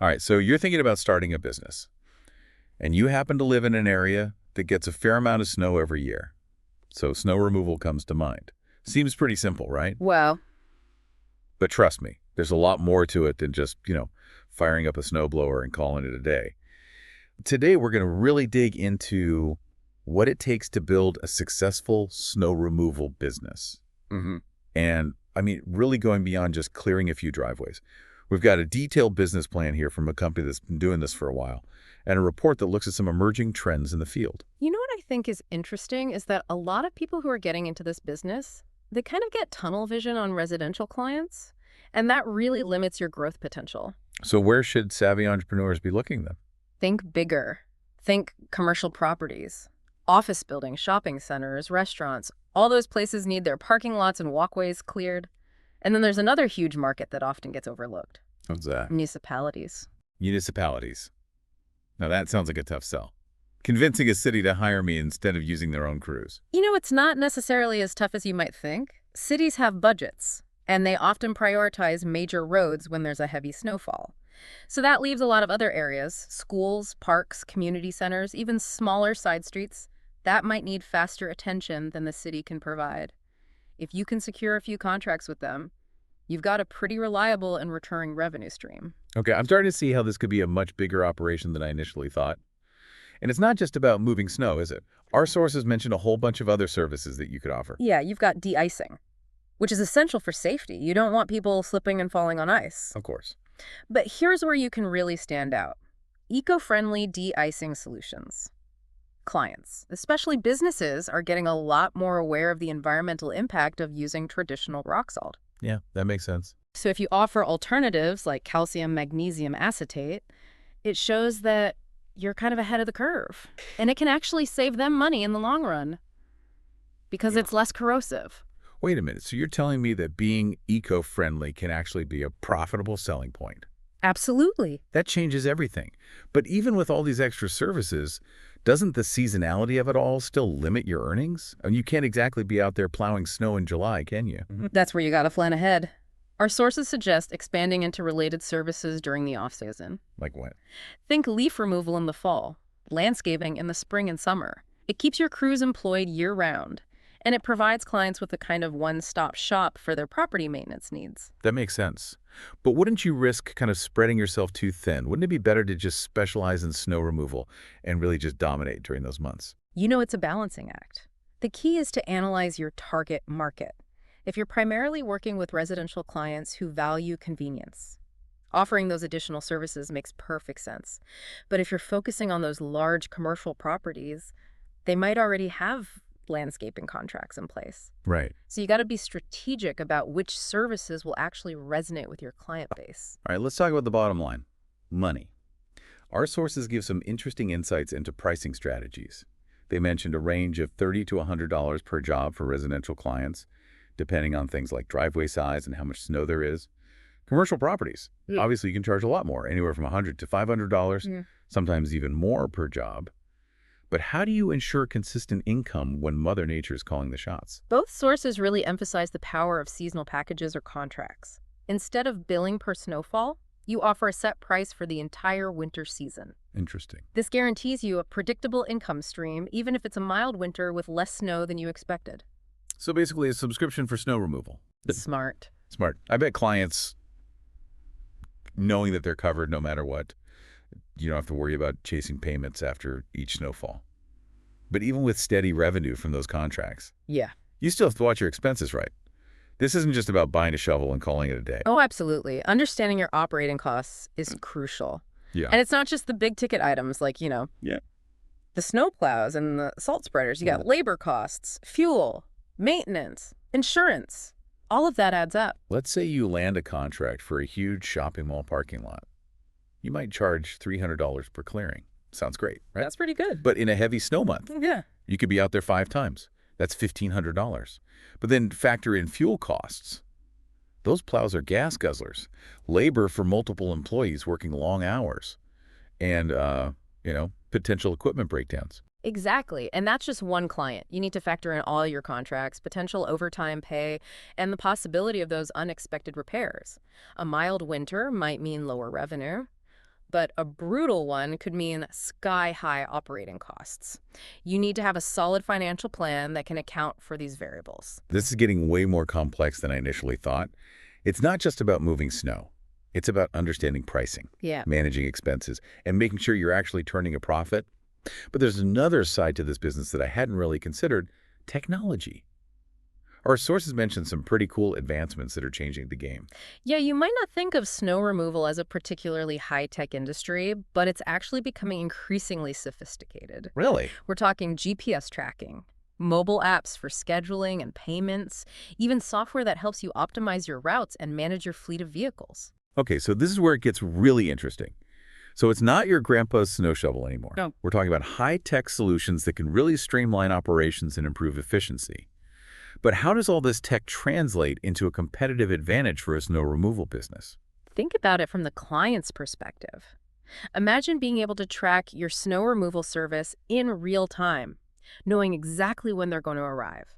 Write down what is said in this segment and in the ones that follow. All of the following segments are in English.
All right, so you're thinking about starting a business, and you happen to live in an area that gets a fair amount of snow every year. So snow removal comes to mind. Seems pretty simple, right? Well, But trust me, there's a lot more to it than just, firing up a snowblower and calling it a day. Today, we're going to really dig into what it takes to build a successful snow removal business. hmm And, really going beyond just clearing a few driveways. We've got a detailed business plan here from a company that's been doing this for a while, and a report that looks at some emerging trends in the field. you know what I think is interesting is that a lot of people who are getting into this business, they kind of get tunnel vision on residential clients, and that really limits your growth potential. So where should savvy entrepreneurs be looking then? Think bigger. Think commercial properties, office buildings, shopping centers, restaurants. All those places need their parking lots and walkways cleared. And then there's another huge market that often gets overlooked: What's that? municipalities. Municipalities. Now that sounds like a tough sell. Convincing a city to hire me instead of using their own crews. You know, it's not necessarily as tough as you might think. Cities have budgets, and they often prioritize major roads when there's a heavy snowfall. So that leaves a lot of other areas, schools, parks, community centers, even smaller side streets, that might need faster attention than the city can provide. If you can secure a few contracts with them, you've got a pretty reliable and recurring revenue stream. Okay, I'm starting to see how this could be a much bigger operation than I initially thought. And it's not just about moving snow, is it? Our sources mentioned a whole bunch of other services that you could offer. Yeah, you've got de-icing, which is essential for safety. You don't want people slipping and falling on ice. Of course. But here's where you can really stand out: eco-friendly de-icing solutions. Clients, especially businesses, are getting a lot more aware of the environmental impact of using traditional rock salt. Yeah, that makes sense. So if you offer alternatives like calcium magnesium acetate, it shows that you're kind of ahead of the curve. And it can actually save them money in the long run because it's less corrosive. Wait a minute, so you're telling me that being eco-friendly can actually be a profitable selling point? Absolutely. That changes everything. But even with all these extra services, doesn't the seasonality of it all still limit your earnings? I mean, you can't exactly be out there plowing snow in July, can you? That's where you gotta plan ahead. Our sources suggest expanding into related services during the off-season. Like what? Think leaf removal in the fall, landscaping in the spring and summer. It keeps your crews employed year-round, and it provides clients with a kind of one-stop shop for their property maintenance needs. That makes sense. But wouldn't you risk kind of spreading yourself too thin? Wouldn't it be better to just specialize in snow removal and really just dominate during those months? You know, it's a balancing act. The key is to analyze your target market. If you're primarily working with residential clients who value convenience, offering those additional services makes perfect sense. But if you're focusing on those large commercial properties, they might already have landscaping contracts in place. Right. So you got to be strategic about which services will actually resonate with your client base. All right, let's talk about the bottom line. Money. Our sources give some interesting insights into pricing strategies. They mentioned a range of $30 to $100 per job for residential clients, depending on things like driveway size and how much snow there is. Commercial properties. Yeah. Obviously, you can charge a lot more, anywhere from $100 to $500, sometimes even more per job. But how do you ensure consistent income when Mother Nature is calling the shots? Both sources really emphasize the power of seasonal packages or contracts. Instead of billing per snowfall, you offer a set price for the entire winter season. Interesting. This guarantees you a predictable income stream, even if it's a mild winter with less snow than you expected. So basically a subscription for snow removal. Smart. Smart. I bet clients, knowing that they're covered no matter what, you don't have to worry about chasing payments after each snowfall. But even with steady revenue from those contracts, Yeah. you still have to watch your expenses right. This isn't just about buying a shovel and calling it a day. Oh, absolutely. Understanding your operating costs is crucial. Yeah. And it's not just the big ticket items like, Yeah. the snow plows and the salt spreaders. You got labor costs, fuel, maintenance, insurance. All of that adds up. Let's say you land a contract for a huge shopping mall parking lot. You might charge $300 per clearing. Sounds great, right? That's pretty good. But in a heavy snow month, Yeah. you could be out there 5 times. That's $1,500. But then factor in fuel costs. Those plows are gas guzzlers, labor for multiple employees working long hours, and, potential equipment breakdowns. Exactly. And that's just one client. You need to factor in all your contracts, potential overtime pay, and the possibility of those unexpected repairs. A mild winter might mean lower revenue. But a brutal one could mean sky-high operating costs. You need to have a solid financial plan that can account for these variables. This is getting way more complex than I initially thought. It's not just about moving snow. It's about understanding pricing, Yeah. managing expenses, and making sure you're actually turning a profit. But there's another side to this business that I hadn't really considered: technology. Our sources mentioned some pretty cool advancements that are changing the game. Yeah, you might not think of snow removal as a particularly high-tech industry, but it's actually becoming increasingly sophisticated. Really? We're talking GPS tracking, mobile apps for scheduling and payments, even software that helps you optimize your routes and manage your fleet of vehicles. Okay, so this is where it gets really interesting. So it's not your grandpa's snow shovel anymore. No. We're talking about high-tech solutions that can really streamline operations and improve efficiency. But how does all this tech translate into a competitive advantage for a snow removal business? Think about it from the client's perspective. Imagine being able to track your snow removal service in real time, knowing exactly when they're going to arrive,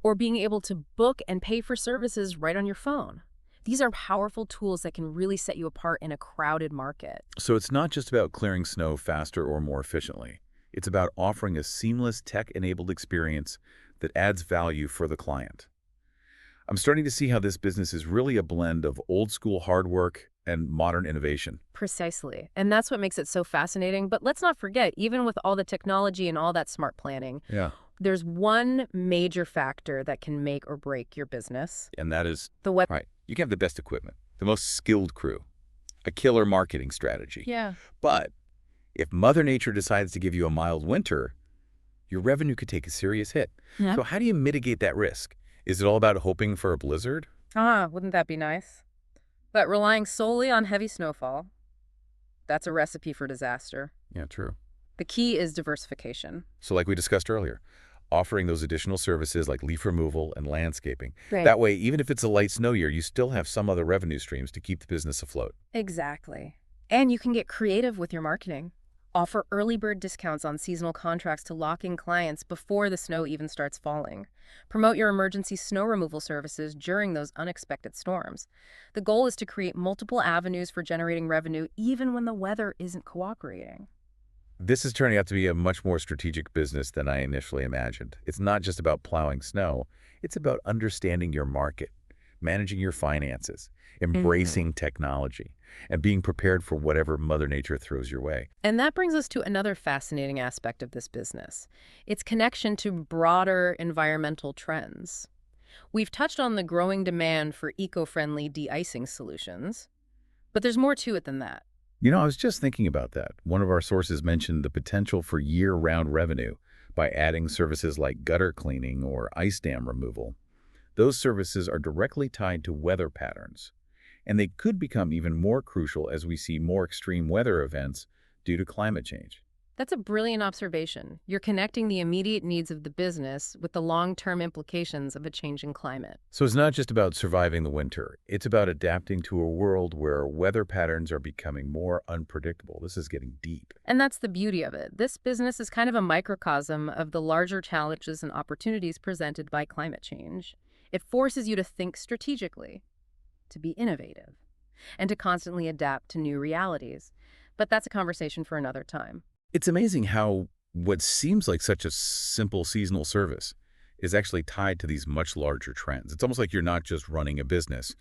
or being able to book and pay for services right on your phone. These are powerful tools that can really set you apart in a crowded market. So it's not just about clearing snow faster or more efficiently. It's about offering a seamless tech-enabled experience that adds value for the client. I'm starting to see how this business is really a blend of old-school hard work and modern innovation. Precisely. And that's what makes it so fascinating. But let's not forget, even with all the technology and all that smart planning, Yeah. there's one major factor that can make or break your business. And that is, The weather. right, you can have the best equipment, the most skilled crew, a killer marketing strategy. Yeah. But if Mother Nature decides to give you a mild winter, your revenue could take a serious hit. Yeah. So how do you mitigate that risk? Is it all about hoping for a blizzard? Wouldn't that be nice? But relying solely on heavy snowfall, that's a recipe for disaster. Yeah, true. The key is diversification. So like we discussed earlier, offering those additional services like leaf removal and landscaping. Right. That way, even if it's a light snow year, you still have some other revenue streams to keep the business afloat. Exactly. And you can get creative with your marketing. Offer early bird discounts on seasonal contracts to lock in clients before the snow even starts falling. Promote your emergency snow removal services during those unexpected storms. The goal is to create multiple avenues for generating revenue even when the weather isn't cooperating. This is turning out to be a much more strategic business than I initially imagined. It's not just about plowing snow. It's about understanding your market, managing your finances, embracing technology, and being prepared for whatever Mother Nature throws your way. And that brings us to another fascinating aspect of this business, its connection to broader environmental trends. We've touched on the growing demand for eco-friendly de-icing solutions, but there's more to it than that. You know, I was just thinking about that. One of our sources mentioned the potential for year-round revenue by adding services like gutter cleaning or ice dam removal. Those services are directly tied to weather patterns, and they could become even more crucial as we see more extreme weather events due to climate change. That's a brilliant observation. You're connecting the immediate needs of the business with the long-term implications of a changing climate. So it's not just about surviving the winter. It's about adapting to a world where weather patterns are becoming more unpredictable. This is getting deep. And that's the beauty of it. This business is kind of a microcosm of the larger challenges and opportunities presented by climate change. It forces you to think strategically, to be innovative, and to constantly adapt to new realities. But that's a conversation for another time. It's amazing how what seems like such a simple seasonal service is actually tied to these much larger trends. It's almost like you're not just running a business.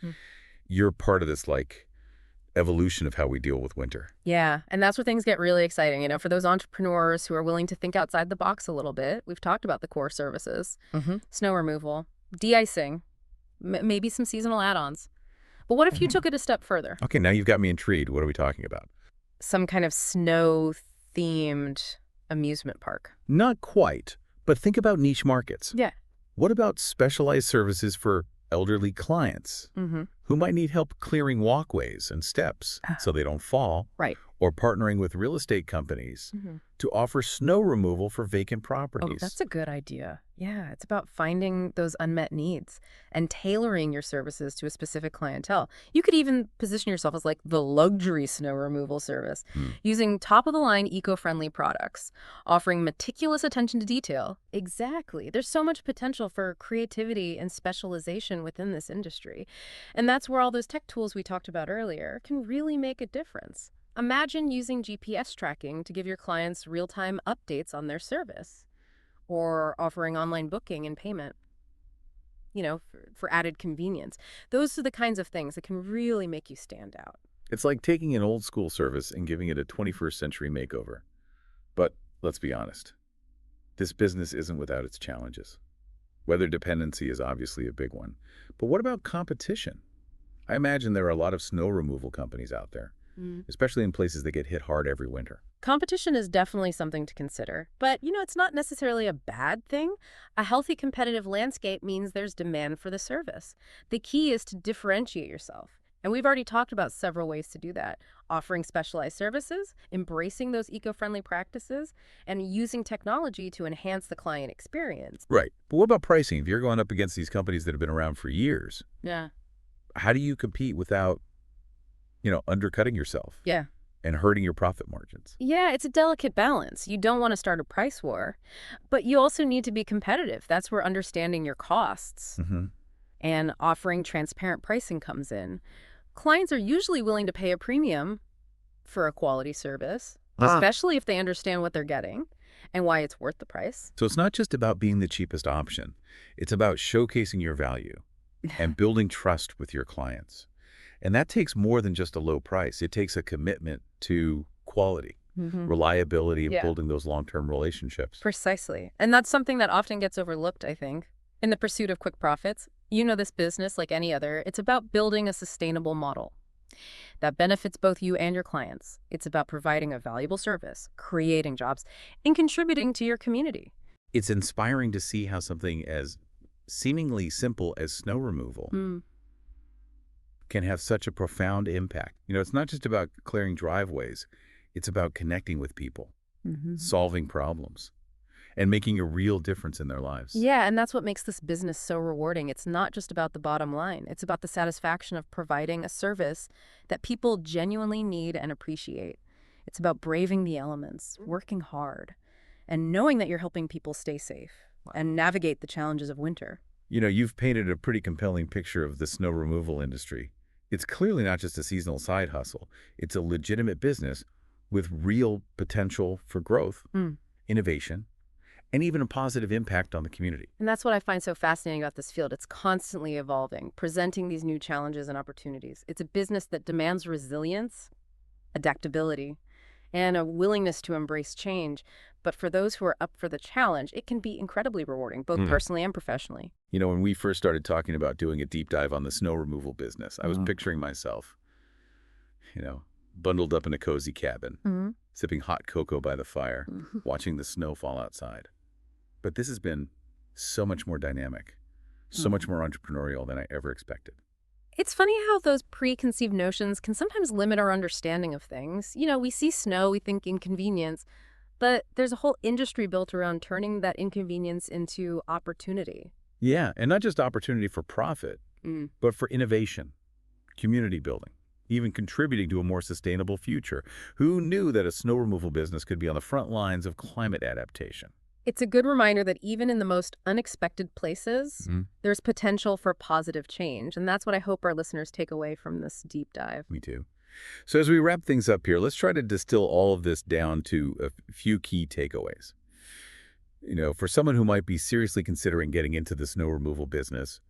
You're part of this like evolution of how we deal with winter. Yeah, and that's where things get really exciting. For those entrepreneurs who are willing to think outside the box a little bit, we've talked about the core services, snow removal, de-icing, maybe some seasonal add-ons. But what if you took it a step further? Okay, now you've got me intrigued. What are we talking about? Some kind of snow-themed amusement park. Not quite, but think about niche markets. Yeah. What about specialized services for elderly clients who might need help clearing walkways and steps so they don't fall? Right. Or partnering with real estate companies to offer snow removal for vacant properties. Oh, that's a good idea. Yeah, it's about finding those unmet needs and tailoring your services to a specific clientele. You could even position yourself as like the luxury snow removal service, using top-of-the-line eco-friendly products, offering meticulous attention to detail. Exactly. There's so much potential for creativity and specialization within this industry. And that's where all those tech tools we talked about earlier can really make a difference. Imagine using GPS tracking to give your clients real-time updates on their service, or offering online booking and payment, for added convenience. Those are the kinds of things that can really make you stand out. It's like taking an old school service and giving it a 21st century makeover. But let's be honest, this business isn't without its challenges. Weather dependency is obviously a big one. But what about competition? I imagine there are a lot of snow removal companies out there, especially in places that get hit hard every winter. Competition is definitely something to consider, but it's not necessarily a bad thing. A healthy competitive landscape means there's demand for the service. The key is to differentiate yourself. And we've already talked about several ways to do that: offering specialized services, embracing those eco-friendly practices, and using technology to enhance the client experience. Right. But what about pricing? If you're going up against these companies that have been around for years, Yeah. how do you compete without, undercutting yourself Yeah. and hurting your profit margins? Yeah, it's a delicate balance. You don't want to start a price war, but you also need to be competitive. That's where understanding your costs and offering transparent pricing comes in. Clients are usually willing to pay a premium for a quality service, especially if they understand what they're getting and why it's worth the price. So it's not just about being the cheapest option. It's about showcasing your value and building trust with your clients. And that takes more than just a low price. It takes a commitment to quality, reliability, and Yeah. building those long-term relationships. Precisely. And that's something that often gets overlooked, I think. In the pursuit of quick profits, this business like any other, it's about building a sustainable model that benefits both you and your clients. It's about providing a valuable service, creating jobs, and contributing to your community. It's inspiring to see how something as seemingly simple as snow removal can have such a profound impact. It's not just about clearing driveways. It's about connecting with people, solving problems, and making a real difference in their lives. Yeah, and that's what makes this business so rewarding. It's not just about the bottom line. It's about the satisfaction of providing a service that people genuinely need and appreciate. It's about braving the elements, working hard, and knowing that you're helping people stay safe and navigate the challenges of winter. You've painted a pretty compelling picture of the snow removal industry. It's clearly not just a seasonal side hustle. It's a legitimate business with real potential for growth, innovation, and even a positive impact on the community. And that's what I find so fascinating about this field. It's constantly evolving, presenting these new challenges and opportunities. It's a business that demands resilience, adaptability, and a willingness to embrace change. But for those who are up for the challenge, it can be incredibly rewarding, both personally and professionally. When we first started talking about doing a deep dive on the snow removal business, I was picturing myself, bundled up in a cozy cabin, sipping hot cocoa by the fire, watching the snow fall outside. But this has been so much more dynamic, so much more entrepreneurial than I ever expected. It's funny how those preconceived notions can sometimes limit our understanding of things. We see snow, we think inconvenience, but there's a whole industry built around turning that inconvenience into opportunity. Yeah, and not just opportunity for profit, but for innovation, community building, even contributing to a more sustainable future. Who knew that a snow removal business could be on the front lines of climate adaptation? It's a good reminder that even in the most unexpected places, there's potential for positive change. And that's what I hope our listeners take away from this deep dive. Me too. So as we wrap things up here, let's try to distill all of this down to a few key takeaways. For someone who might be seriously considering getting into the snow removal business,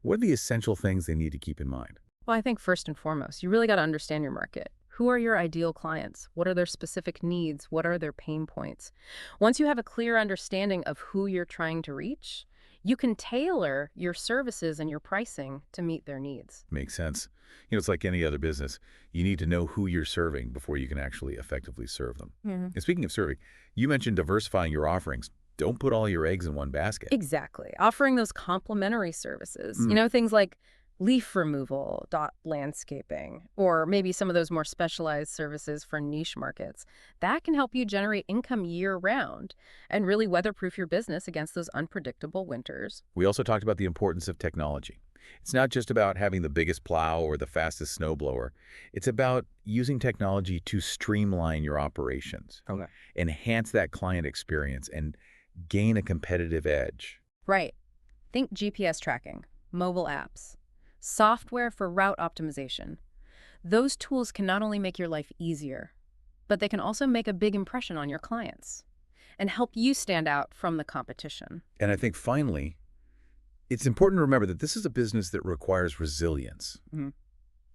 what are the essential things they need to keep in mind? Well, I think first and foremost, you really got to understand your market. Who are your ideal clients? What are their specific needs? What are their pain points? Once you have a clear understanding of who you're trying to reach, you can tailor your services and your pricing to meet their needs. Makes sense. It's like any other business. You need to know who you're serving before you can actually effectively serve them. And speaking of serving, you mentioned diversifying your offerings. Don't put all your eggs in one basket. Exactly. Offering those complementary services, things like leaf removal, dot landscaping, or maybe some of those more specialized services for niche markets. That can help you generate income year-round and really weatherproof your business against those unpredictable winters. We also talked about the importance of technology. It's not just about having the biggest plow or the fastest snowblower. It's about using technology to streamline your operations, enhance that client experience, and gain a competitive edge. Right. Think GPS tracking, mobile apps, software for route optimization. Those tools can not only make your life easier, but they can also make a big impression on your clients and help you stand out from the competition. And I think finally, it's important to remember that this is a business that requires resilience, Mhm.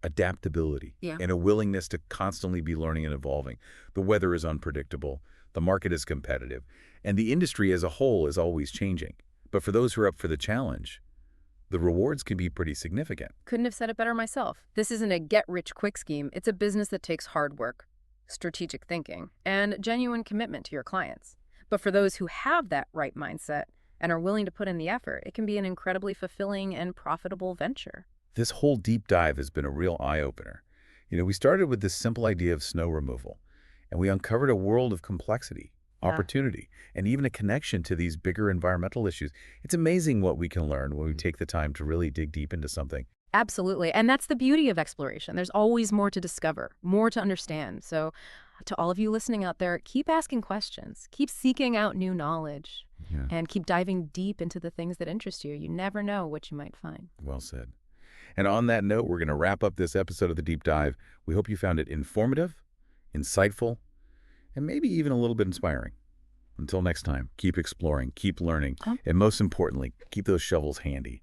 adaptability, Yeah. and a willingness to constantly be learning and evolving. The weather is unpredictable, the market is competitive, and the industry as a whole is always changing. But for those who are up for the challenge, the rewards can be pretty significant. Couldn't have said it better myself. This isn't a get-rich-quick scheme. It's a business that takes hard work, strategic thinking, and genuine commitment to your clients. But for those who have that right mindset and are willing to put in the effort, it can be an incredibly fulfilling and profitable venture. This whole deep dive has been a real eye-opener. We started with this simple idea of snow removal, and we uncovered a world of complexity, Yeah. opportunity, and even a connection to these bigger environmental issues. It's amazing what we can learn when we take the time to really dig deep into something. Absolutely. And that's the beauty of exploration. There's always more to discover, more to understand. So to all of you listening out there, keep asking questions, keep seeking out new knowledge, Yeah, and keep diving deep into the things that interest you. You never know what you might find. well said. And on that note, we're going to wrap up this episode of The Deep Dive. We hope you found it informative, insightful, and maybe even a little bit inspiring. Until next time, keep exploring, keep learning, and most importantly, keep those shovels handy.